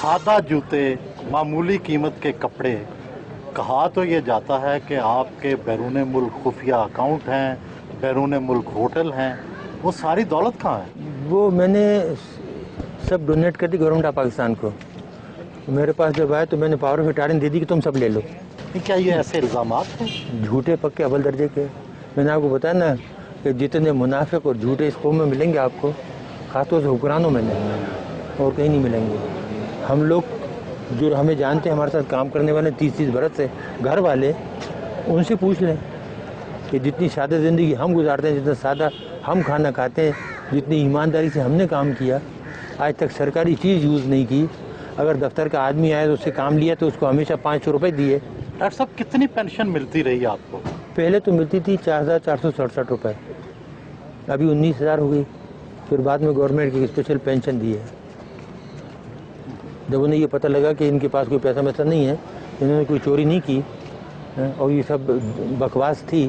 सादा जूते, मामूली कीमत के कपड़े, कहा तो ये जाता है कि आपके बैरून मुल्क खुफिया अकाउंट हैं, बैरून मुल्क होटल हैं, वो सारी दौलत कहाँ है? वो मैंने सब डोनेट कर दी गवर्नमेंट ऑफ पाकिस्तान को। मेरे पास जब आए तो मैंने पावर ऑफ अटॉर्नी दे दी कि तुम सब ले लो। क्या ये ऐसे इल्ज़ामात हैं? झूठे पक्के अव्वल दर्जे के। मैंने आपको बताया ना कि जितने मुनाफिक और झूठे इस कौम में मिलेंगे आपको, खासतौर से हुक्मरानों में नहीं, और कहीं नहीं मिलेंगे। हम लोग जो हमें जानते हैं, हमारे साथ काम करने वाले 30-30 बरस से घर वाले, उनसे पूछ लें कि जितनी सादा ज़िंदगी हम गुजारते हैं, जितना सादा हम खाना खाते हैं, जितनी ईमानदारी से हमने काम किया, आज तक सरकारी चीज़ यूज़ नहीं की। अगर दफ्तर का आदमी आया तो उससे काम लिया तो उसको हमेशा 500 रुपये दिए। डॉक्टर साहब, कितनी पेंशन मिलती रही आपको? पहले तो मिलती थी 4,467 रुपये, अभी 19,000 हो गई। फिर बाद में गवर्नमेंट की स्पेशल पेंशन दी है। जब उन्हें ये पता लगा कि इनके पास कोई पैसा वैसा नहीं है, इन्होंने कोई चोरी नहीं की और ये सब बकवास थी,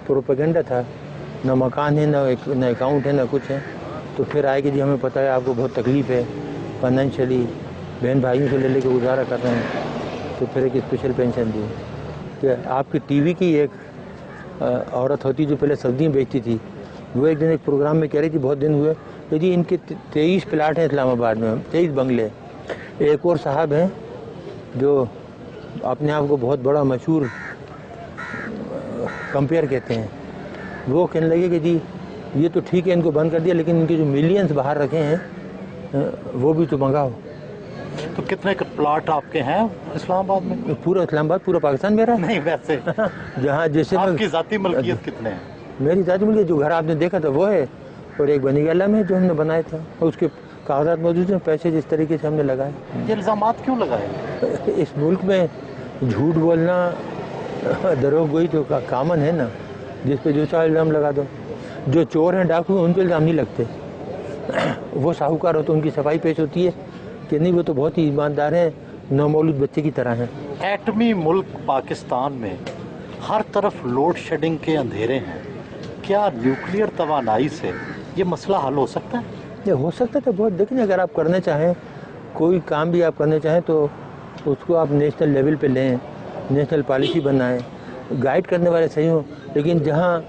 प्रोपेगेंडा था, ना मकान है, ना अकाउंट है, ना कुछ है, तो फिर आए कि जी हमें पता है आपको बहुत तकलीफ़ है फाइनेंशियली, बहन भाइयों से ले लेके गुजारा कर रहे हैं, तो फिर एक स्पेशल पेंशन दी। कि आपकी टीवी की एक औरत होती जो पहले सब्जियाँ बेचती थी, वो एक दिन एक प्रोग्राम में कह रही थी, बहुत दिन हुए कि जी इनके 23 प्लाट हैं इस्लामाबाद में, 23 बंगले। एक और साहब हैं जो अपने आप को बहुत बड़ा मशहूर कंपेयर कहते हैं, वो कहने लगे कि जी ये तो ठीक है इनको बंद कर दिया, लेकिन इनके जो मिलियंस बाहर रखे हैं वो भी तो मंगाओ। तो कितने के प्लाट आपके हैं इस्लामाबाद में? पूरा इस्लामाबाद, पूरा पाकिस्तान मेरा नहीं, वैसे जहाँ जैसे आपकी ज़ाती मलकियत कितने हैं? मेरी ज़ाती मलकियत जो घर आपने देखा था वो है, और एक बनी गला में जो हमने बनाया था, और उसके कागजात मौजूद हैं, पैसे जिस तरीके से हमने लगाए। ये इल्ज़ामात क्यों लगाए? इस मुल्क में झूठ बोलना दरोगोई तो कामन है ना, जिस पे जो चाहे इल्ज़ाम लगा दो। जो चोर हैं, डाकू, उन पर इल्ज़ाम नहीं लगते। वो साहूकार हो तो उनकी सफाई पेश होती है कि नहीं वो तो बहुत ही ईमानदार हैं, नौमौलूद बच्चे की तरह हैं। एटमी मुल्क पाकिस्तान में हर तरफ लोड शेडिंग के अंधेरे हैं, क्या न्यूक्लियर तवानाई से ये मसला हल हो सकता है? ये हो सकता है बहुत, लेकिन अगर आप करना चाहें, कोई काम भी आप करना चाहें तो उसको आप नेशनल लेवल पे लें, नेशनल पॉलिसी बनाएं, गाइड करने वाले सही हों, लेकिन जहाँ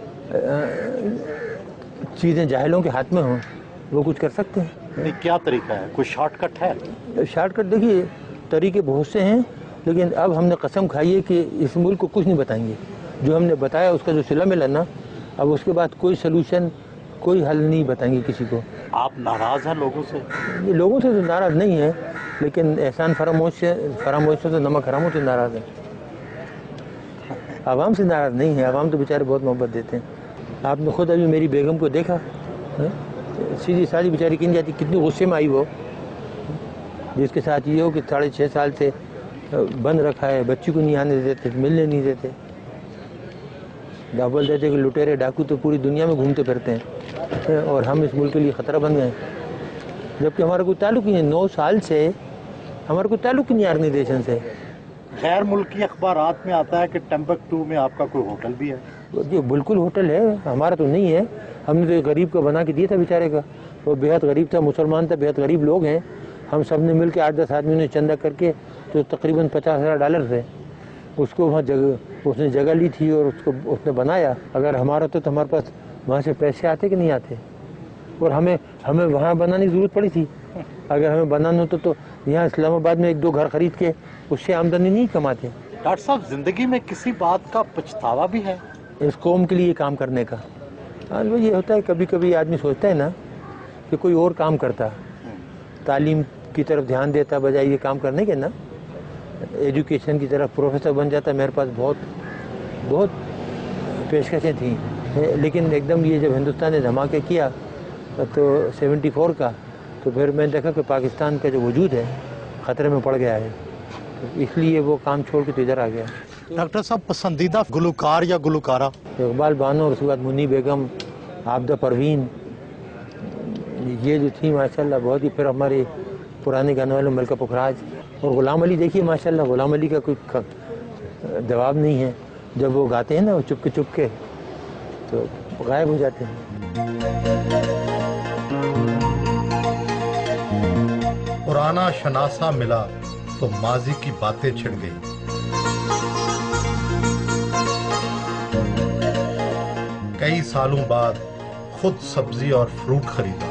चीज़ें जाहिलों के हाथ में हों वो कुछ कर सकते हैं। नहीं, क्या तरीका है? कोई शॉर्टकट है? शॉर्टकट देखिए, तरीके बहुत से हैं, लेकिन अब हमने कसम खाई है कि इस मुल्क को कुछ नहीं बताएंगे। जो हमने बताया उसका जो सिला मिला ना, अब उसके बाद कोई सलूशन, कोई हल नहीं बताएंगे किसी को। आप नाराज़ हैं लोगों से? ये लोगों से तो नाराज़ नहीं है, लेकिन एहसान फरामोश से तो नमक हरामों से नाराज़ है। आवाम से नाराज़ नहीं है, आवाम तो बेचारे बहुत मोहब्बत देते हैं। आपने खुद अभी मेरी बेगम को देखा, सीधी सादी बेचारी किन जाती, कितनी गुस्से में आई वो, जिसके साथ ये हो कि 6.5 साल से बंद रखा है, बच्ची को नहीं आने देते, मिलने नहीं देते, बोल देते कि लुटेरे डाकू तो पूरी दुनिया में घूमते फिरते हैं और हम इस मुल्क के लिए ख़तरा बन गए, जबकि हमारा कोई ताल्लुक ही नहीं। 9 साल से हमारा कोई ताल्लुक ही नहीं ऑर्गेनाइजेशन से। गैर मुल्की अखबारात में आता है कि टम्बकटू में आपका कोई होटल भी है। जी बिल्कुल होटल है, हमारा तो नहीं है, हमने तो गरीब का बना के दिया था बेचारे का। वो बेहद गरीब था, मुसलमान था, बेहद गरीब लोग हैं। हम सब ने मिल के 8-10 आदमियों ने चंदा करके, तो तकरीबन $50,000 थे, उसको वहाँ उसने जगह ली थी और उसको उसने बनाया। अगर हमारा तो हमारे पास वहाँ से पैसे आते कि नहीं आते, और हमें वहाँ बनाने की ज़रूरत पड़ी थी। अगर हमें बनाना होता तो यहाँ इस्लामाबाद में 1-2 घर खरीद के उससे आमदनी नहीं कमाते। डॉक्टर साहब, ज़िंदगी में किसी बात का पछतावा भी है? इस कौम के लिए काम करने का। हाँ, वो ये होता है, कभी कभी आदमी सोचता है ना कि कोई और काम करता, तालीम की तरफ ध्यान देता बजाय ये काम करने के ना, एजुकेशन की तरफ प्रोफेसर बन जाता। मेरे पास बहुत पेशकशें थी, लेकिन एकदम ये जब हिंदुस्तान ने धमाके किया तो 74 का, तो फिर मैंने देखा कि पाकिस्तान का जो वजूद है ख़तरे में पड़ गया है, तो इसलिए वो काम छोड़ के तो इधर आ गया। डॉक्टर साहब, पसंदीदा गुलकार या गुलकारा? इकबाल बानो, और उसके बाद मुन्नी बेगम, आबदा परवीन, ये जो थी माशाल्लाह बहुत ही। फिर हमारे पुराने गाने वाले मलका पुखराज और ग़ुलाम अली। देखिए माशाल्लाह ग़ुलाम अली का कोई जवाब नहीं है, जब वो गाते हैं ना वो चुपके चुपके तो गायब हो जाते हैं। पुराना शनासा मिला तो माजी की बातें छिड़ गई। कई सालों बाद खुद सब्जी और फ्रूट खरीदा।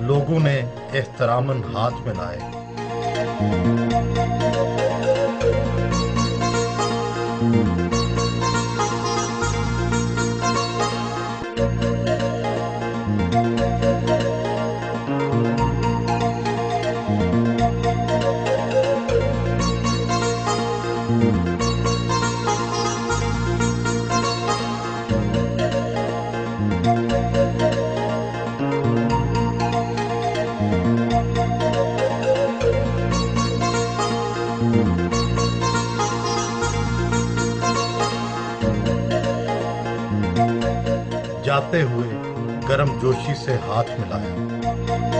लोगों ने एहतरामन हाथ मिलाए। जाते हुए गर्म जोशी से हाथ मिलाया।